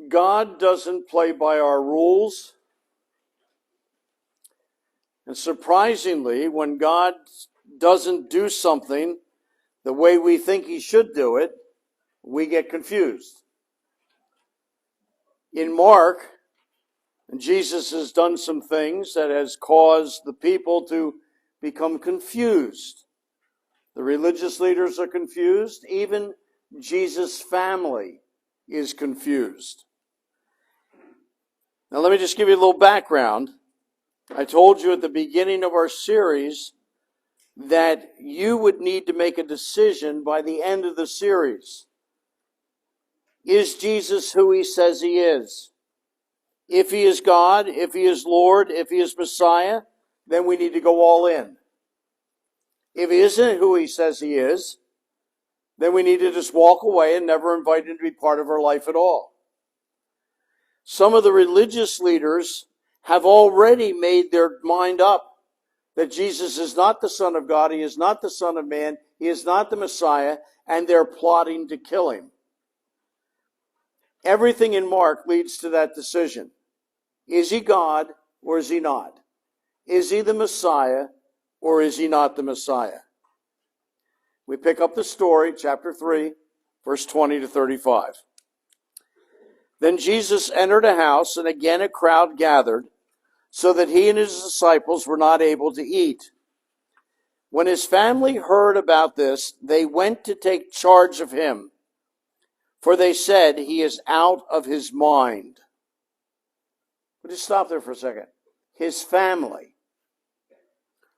God doesn't play by our rules. And surprisingly, when God doesn't do something the way we think he should do it, we get confused. In Mark, Jesus has done some things that has caused the people to become confused. The religious leaders are confused. Even Jesus' family is confused. Now let me just give you a little background. I told you at the beginning of our series that you would need to make a decision by the end of the series. Is Jesus who he says he is? If he is God, if he is Lord, if he is Messiah, then we need to go all in. If he isn't who he says he is, then we need to just walk away and never invite him to be part of our life at all. Some of the religious leaders have already made their mind up that Jesus is not the Son of God, he is not the Son of Man, he is not the Messiah, and they're plotting to kill him. Everything in Mark leads to that decision. Is he God or is he not? Is he the Messiah or is he not the Messiah? We pick up the story, chapter 3, verse 20 to 35. Then Jesus entered a house, and again a crowd gathered, so that he and his disciples were not able to eat. When his family heard about this, they went to take charge of him, for they said he is out of his mind. But just stop there for a second. His family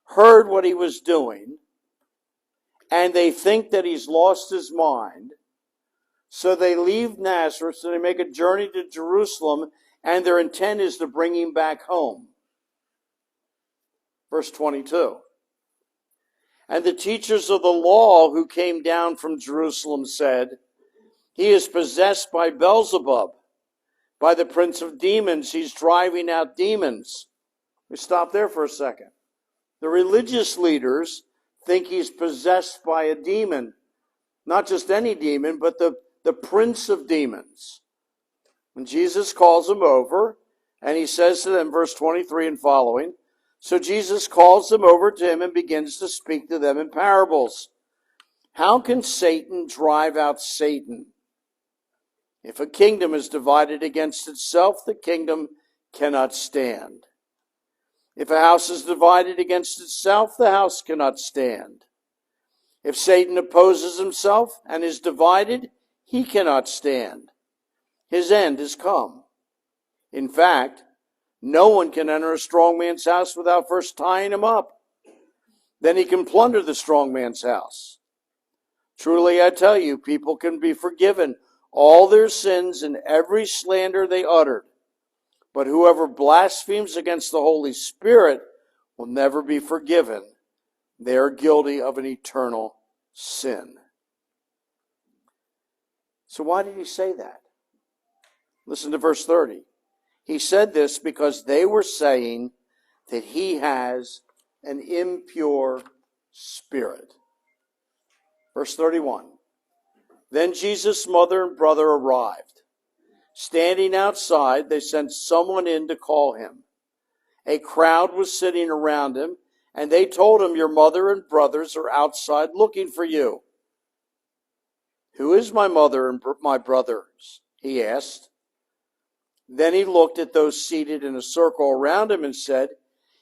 heard what he was doing, and they think that he's lost his mind. So they leave Nazareth, so they make a journey to Jerusalem, and their intent is to bring him back home. Verse 22. And the teachers of the law who came down from Jerusalem said, he is possessed by Beelzebub, by the prince of demons. He's driving out demons. We stop there for a second. The religious leaders think he's possessed by a demon. Not just any demon, but the prince of demons. And Jesus calls them over, and he says to them, verse 23 and following, so Jesus calls them over to him and begins to speak to them in parables. How can Satan drive out Satan? If a kingdom is divided against itself, the kingdom cannot stand. If a house is divided against itself, the house cannot stand. If Satan opposes himself and is divided, he cannot stand. His end is come. In fact, no one can enter a strong man's house without first tying him up. Then he can plunder the strong man's house. Truly, I tell you, people can be forgiven all their sins and every slander they uttered. But whoever blasphemes against the Holy Spirit will never be forgiven. They are guilty of an eternal sin. So why did he say that? Listen to verse 30. He said this because they were saying that he has an impure spirit. Verse 31. Then Jesus' mother and brother arrived. Standing outside, they sent someone in to call him. A crowd was sitting around him, and they told him, your mother and brothers are outside looking for you. Who is my mother and my brothers? He asked. Then he looked at those seated in a circle around him and said,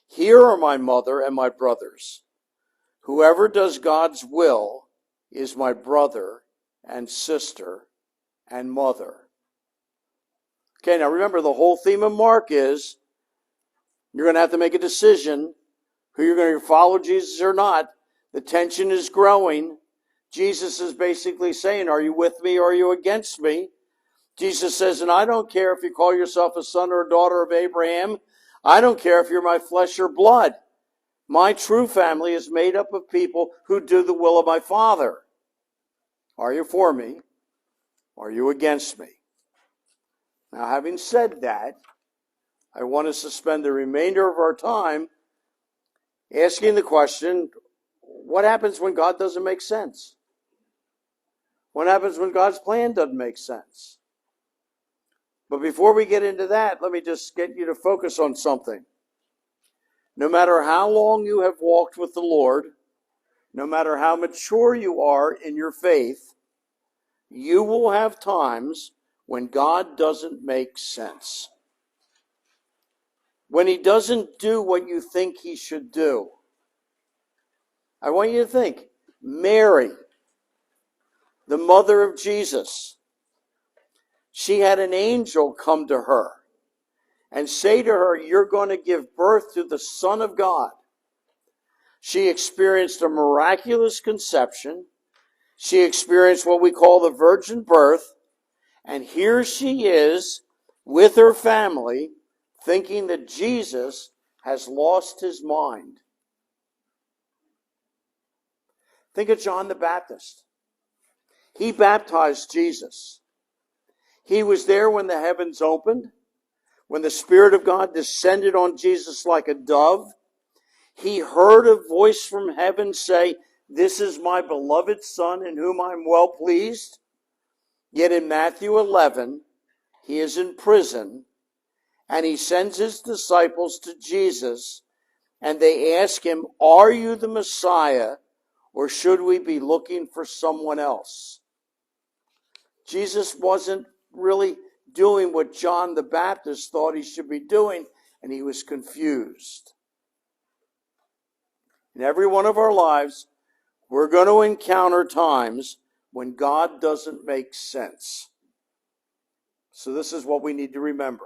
here are my mother and my brothers. Whoever does God's will is my brother and sister and mother. Okay, now remember the whole theme of Mark is you're going to have to make a decision who you're going to follow Jesus or not. The tension is growing. Jesus is basically saying, are you with me or are you against me? Jesus says, and I don't care if you call yourself a son or a daughter of Abraham. I don't care if you're my flesh or blood. My true family is made up of people who do the will of my Father. Are you for me? Or are you against me? Now, having said that, I want to spend the remainder of our time asking the question, what happens when God doesn't make sense? What happens when God's plan doesn't make sense? But before we get into that, let me just get you to focus on something. No matter how long you have walked with the Lord, no matter how mature you are in your faith, you will have times when God doesn't make sense. When he doesn't do what you think he should do. I want you to think, Mary, the mother of Jesus, she had an angel come to her and say to her, you're going to give birth to the Son of God. She experienced a miraculous conception. She experienced what we call the virgin birth. And here she is with her family thinking that Jesus has lost his mind. Think of John the Baptist. He baptized Jesus. He was there when the heavens opened, when the Spirit of God descended on Jesus like a dove. He heard a voice from heaven say, this is my beloved Son in whom I'm well pleased. Yet in Matthew 11, he is in prison, and he sends his disciples to Jesus, and they ask him, are you the Messiah, or should we be looking for someone else? Jesus wasn't really doing what John the Baptist thought he should be doing, and he was confused. In every one of our lives, we're going to encounter times when God doesn't make sense. So this is what we need to remember.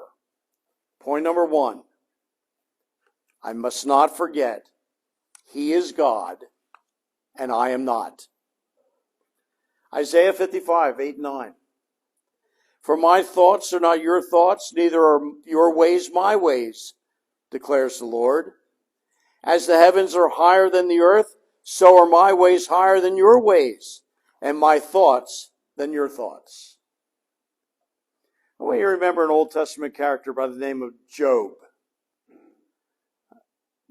Point number 1, I must not forget, he is God, and I am not. Isaiah 55, 8 and 9. For my thoughts are not your thoughts, neither are your ways my ways, declares the Lord. As the heavens are higher than the earth, so are my ways higher than your ways, and my thoughts than your thoughts. I want you to remember an Old Testament character by the name of Job.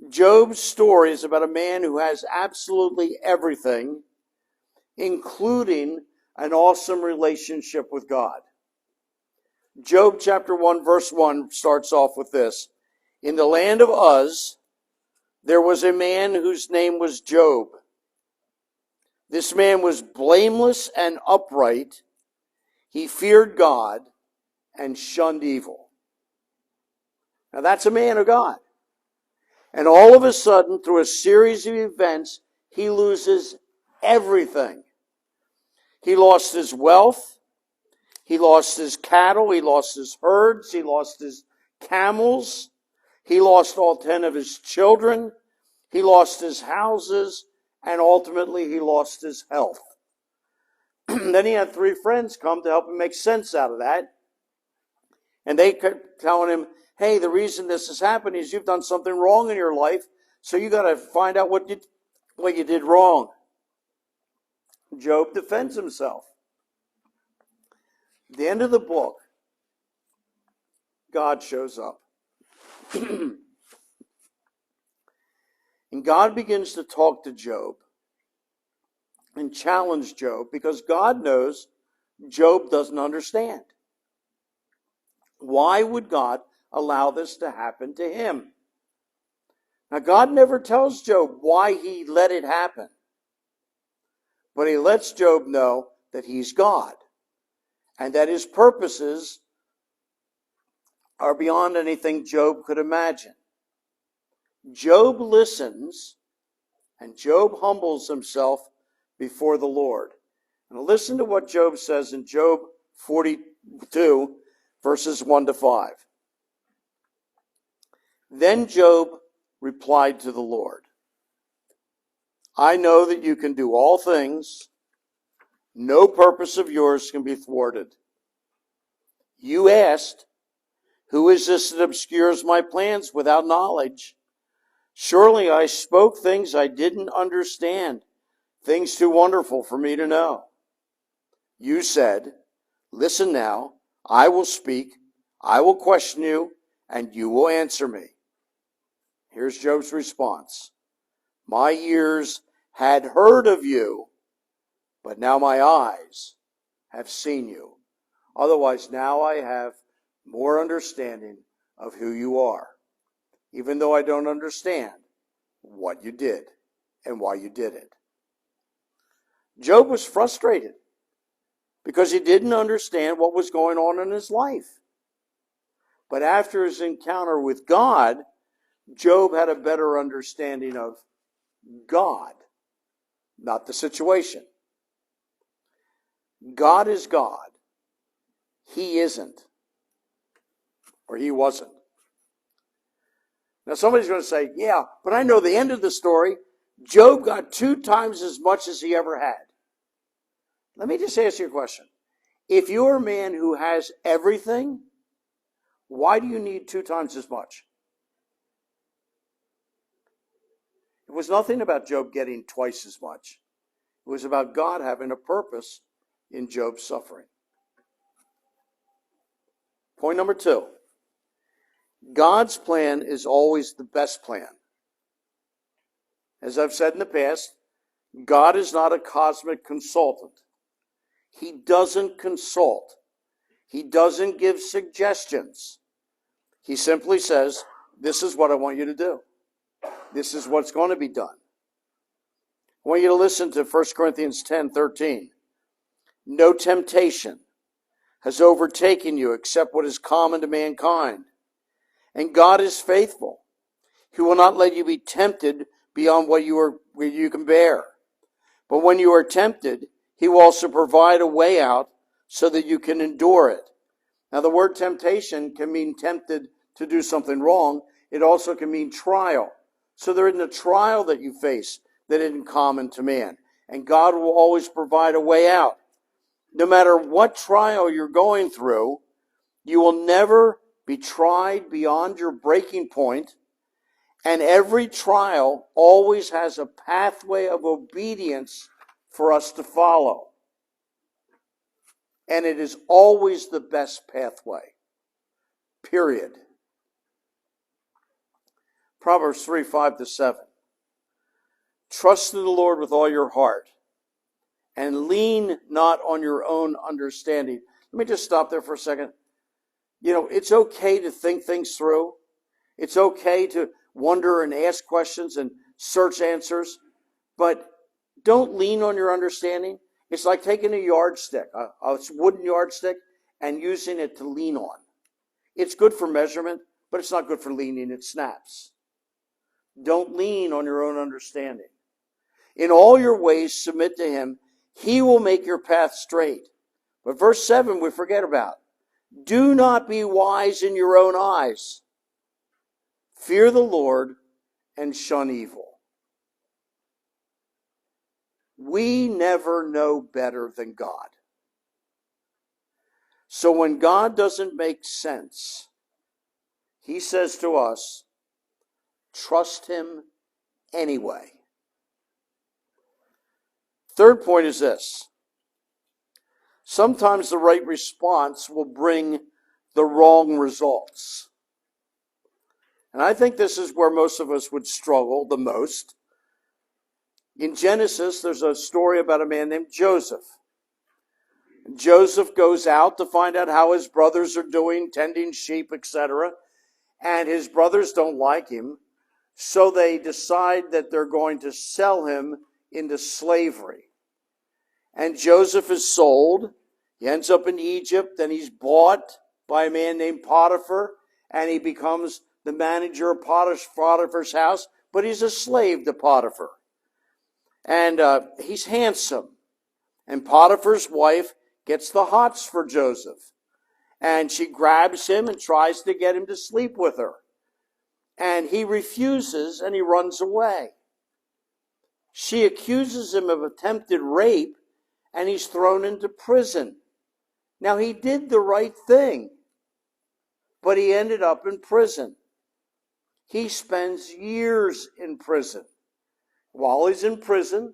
Job's story is about a man who has absolutely everything, including an awesome relationship with God. Job chapter 1 verse 1 starts off with this. In the land of Uz, there was a man whose name was Job. This man was blameless and upright. He feared God and shunned evil. Now that's a man of God. And all of a sudden, through a series of events, he loses everything. He lost his wealth. He lost his cattle. He lost his herds. He lost his camels. He lost all 10 of his children. He lost his houses. And ultimately, he lost his health. Then he had 3 friends come to help him make sense out of that. And they kept telling him, hey, the reason this has happened is you've done something wrong in your life, so you got to find out what you did wrong. Job defends himself. At the end of the book, God shows up. And God begins to talk to Job and challenge Job because God knows Job doesn't understand. Why would God allow this to happen to him? Now, God never tells Job why he let it happen. But he lets Job know that he's God and that his purposes are beyond anything Job could imagine. Job listens and Job humbles himself before the Lord. And listen to what Job says in Job 42, verses 1 to 5. Then Job replied to the Lord, I know that you can do all things. No purpose of yours can be thwarted. You asked, who is this that obscures my plans without knowledge? Surely I spoke things I didn't understand, things too wonderful for me to know. You said, listen now, I will speak, I will question you, and you will answer me. Here's Job's response. My ears had heard of you, but now my eyes have seen you. Otherwise, now I have more understanding of who you are, even though I don't understand what you did and why you did it. Job was frustrated because he didn't understand what was going on in his life. But after his encounter with God, Job had a better understanding of God, not the situation. God is God. He isn't. Or he wasn't. Now somebody's going to say, yeah, but I know the end of the story. Job got 2 times as much as he ever had. Let me just ask you a question. If you're a man who has everything, why do you need 2 times as much? It was nothing about Job getting twice as much. It was about God having a purpose in Job's suffering. Point number 2. God's plan is always the best plan. As I've said in the past, God is not a cosmic consultant. He doesn't consult. He doesn't give suggestions. He simply says, this is what I want you to do. This is what's going to be done. I want you to listen to 1 Corinthians 10:13. No temptation has overtaken you except what is common to mankind. And God is faithful. He will not let you be tempted beyond what you can bear. But when you are tempted, he will also provide a way out so that you can endure it. Now, the word temptation can mean tempted to do something wrong. It also can mean trial. So there isn't a trial that you face that isn't common to man. And God will always provide a way out. No matter what trial you're going through, you will never be tried beyond your breaking point. And every trial always has a pathway of obedience for us to follow. And it is always the best pathway. Period. Proverbs 3:5-7. Trust in the Lord with all your heart, and lean not on your own understanding. Let me just stop there for a second. It's okay to think things through. It's okay to wonder and ask questions and search answers, but don't lean on your understanding. It's like taking a yardstick, a wooden yardstick, and using it to lean on. It's good for measurement, but it's not good for leaning. It snaps. Don't lean on your own understanding. In all your ways, submit to him. He will make your path straight. But verse 7 we forget about. Do not be wise in your own eyes. Fear the Lord and shun evil. We never know better than God. So when God doesn't make sense, he says to us, trust him anyway. Third point is this. Sometimes the right response will bring the wrong results. And I think this is where most of us would struggle the most. In Genesis, there's a story about a man named Joseph. Joseph goes out to find out how his brothers are doing, tending sheep, etc. And his brothers don't like him, so they decide that they're going to sell him into slavery. And Joseph is sold. He ends up in Egypt, and he's bought by a man named Potiphar, and he becomes the manager of Potiphar's house, but he's a slave to Potiphar. And he's handsome. And Potiphar's wife gets the hots for Joseph. And she grabs him and tries to get him to sleep with her. And he refuses, and he runs away. She accuses him of attempted rape, and he's thrown into prison. Now, he did the right thing, but he ended up in prison. He spends years in prison. While he's in prison,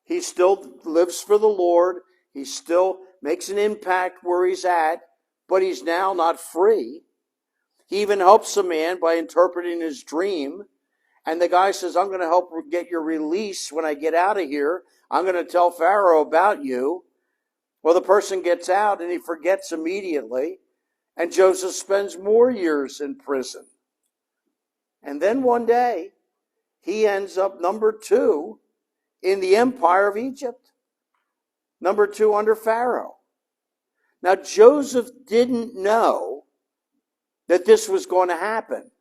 he still lives for the Lord. He still makes an impact where he's at, but he's now not free. He even helps a man by interpreting his dream. And the guy says, I'm going to help get your release when I get out of here. I'm going to tell Pharaoh about you. Well, the person gets out and he forgets immediately. And Joseph spends more years in prison. And then one day, he ends up number 2 in the empire of Egypt. Number 2 under Pharaoh. Now, Joseph didn't know that this was going to happen.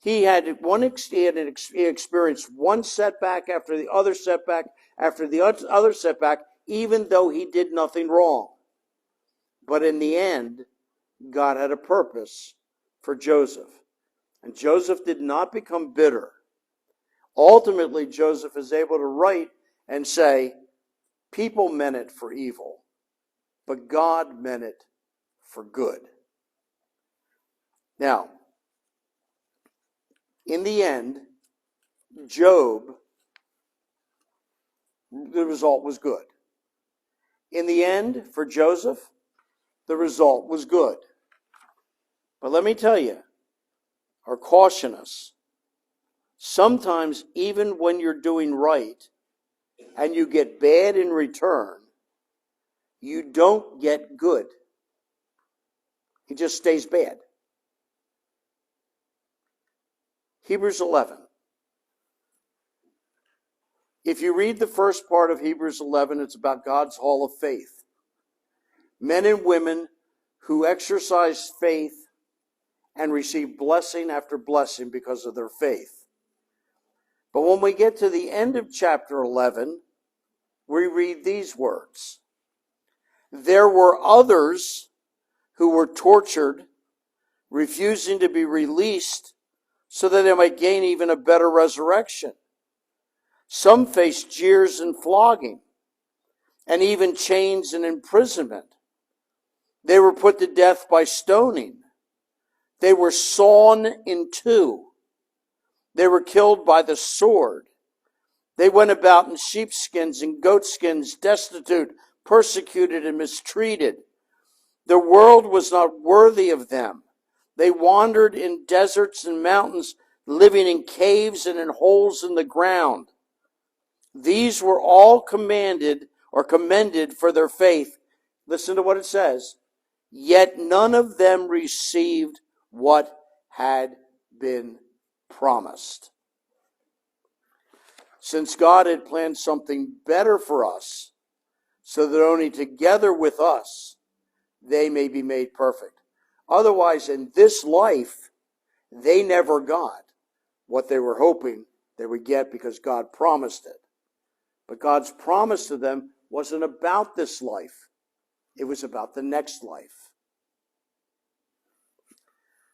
He experienced one setback after the other setback after the other setback, even though he did nothing wrong. But in the end, God had a purpose for Joseph. And Joseph did not become bitter. Ultimately, Joseph is able to write and say, people meant it for evil, but God meant it for good. Now, in the end, Job, the result was good. In the end, for Joseph, the result was good. But let me tell you, or caution us, sometimes even when you're doing right and you get bad in return, you don't get good. It just stays bad. Hebrews 11. If you read the first part of Hebrews 11, it's about God's hall of faith. Men and women who exercise faith and receive blessing after blessing because of their faith. But when we get to the end of chapter 11, we read these words. There were others who were tortured, refusing to be released so that they might gain even a better resurrection. Some faced jeers and flogging, and even chains and imprisonment. They were put to death by stoning. They were sawn in two. They were killed by the sword. They went about in sheepskins and goatskins, destitute, persecuted, and mistreated. The world was not worthy of them. They wandered in deserts and mountains, living in caves and in holes in the ground. These were all commended for their faith. Listen to what it says. Yet none of them received what had been promised. Since God had planned something better for us, so that only together with us they may be made perfect. Otherwise, in this life, they never got what they were hoping they would get because God promised it. But God's promise to them wasn't about this life. It was about the next life.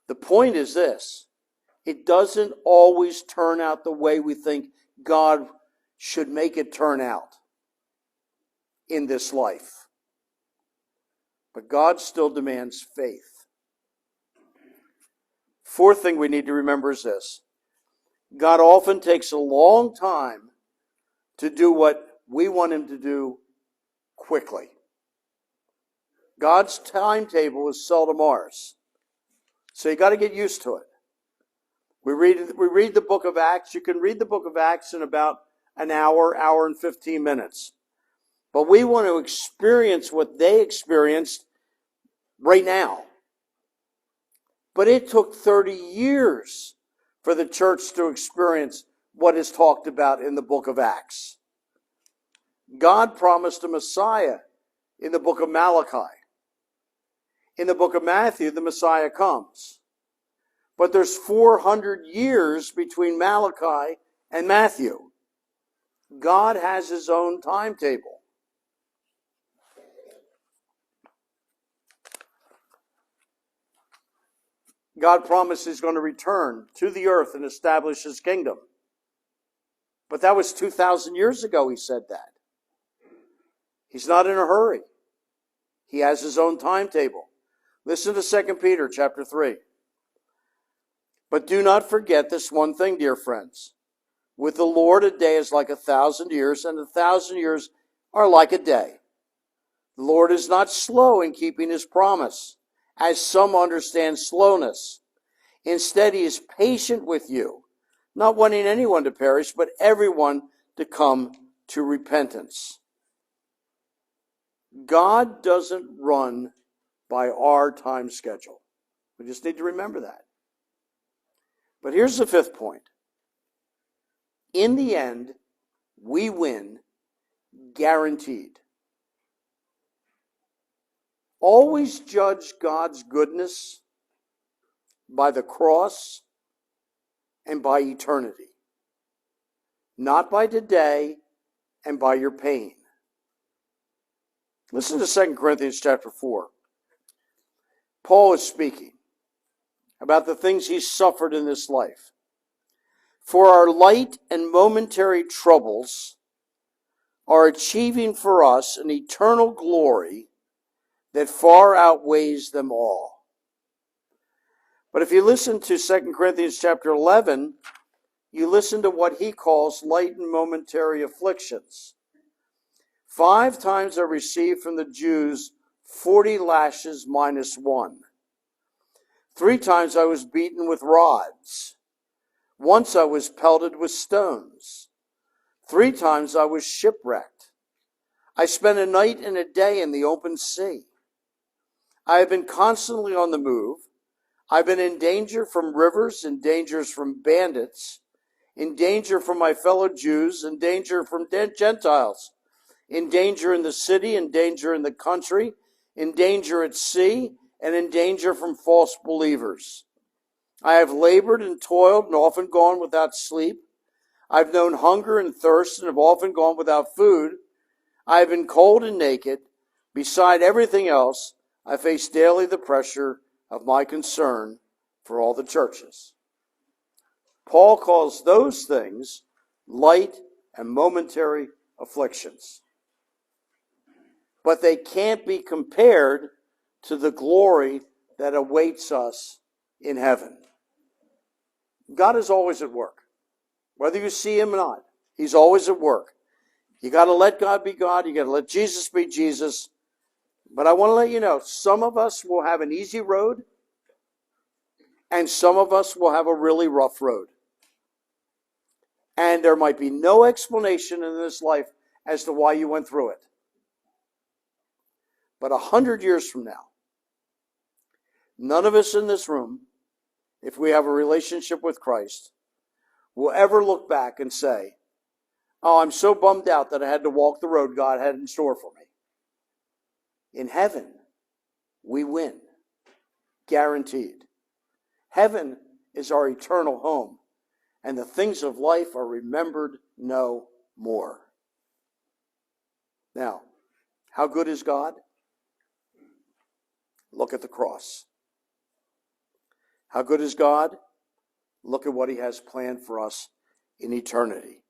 The point is this. It doesn't always turn out the way we think God should make it turn out in this life. But God still demands faith. Fourth thing we need to remember is this. God often takes a long time to do what we want him to do quickly. God's timetable is seldom ours. So you got to get used to it. We read the book of Acts. You can read the book of Acts in about an hour and 15 minutes. But we want to experience what they experienced right now. But it took 30 years for the church to experience what is talked about in the book of Acts. God promised a Messiah in the book of Malachi. In the book of Matthew, the Messiah comes. But there's 400 years between Malachi and Matthew. God has his own timetable. God promised he's going to return to the earth and establish his kingdom. But that was 2,000 years ago he said that. He's not in a hurry. He has his own timetable. Listen to 2 Peter chapter 3. But do not forget this one thing, dear friends. With the Lord, a day is like 1,000 years, and 1,000 years are like a day. The Lord is not slow in keeping his promise, as some understand slowness. Instead, he is patient with you, not wanting anyone to perish, but everyone to come to repentance. God doesn't run by our time schedule. We just need to remember that. But here's the fifth point. In the end, we win, guaranteed. Always judge God's goodness by the cross and by eternity, not by today and by your pain. Listen to 2 Corinthians chapter 4. Paul is speaking about the things he suffered in this life. For our light and momentary troubles are achieving for us an eternal glory that far outweighs them all. But if you listen to 2 Corinthians chapter 11, you listen to what he calls light and momentary afflictions. 5 times I received from the Jews 40 lashes minus 1. 3 times I was beaten with rods. Once I was pelted with stones. 3 times I was shipwrecked. I spent a night and a day in the open sea. I have been constantly on the move. I've been in danger from rivers, in dangers from bandits, in danger from my fellow Jews, in danger from Gentiles, in danger in the city, in danger in the country, in danger at sea, and in danger from false believers. I have labored and toiled and often gone without sleep. I've known hunger and thirst and have often gone without food. I have been cold and naked. Beside everything else, I face daily the pressure of my concern for all the churches. Paul calls those things light and momentary afflictions. But they can't be compared to the glory that awaits us in heaven. God is always at work. Whether you see him or not, he's always at work. You got to let God be God. You got to let Jesus be Jesus. But I want to let you know, some of us will have an easy road, and some of us will have a really rough road. And there might be no explanation in this life as to why you went through it. But 100 years from now, none of us in this room, if we have a relationship with Christ, will ever look back and say, oh, I'm so bummed out that I had to walk the road God had in store for me. In heaven, we win. Guaranteed. Heaven is our eternal home, and the things of life are remembered no more. Now, how good is God? Look at the cross. How good is God? Look at what he has planned for us in eternity.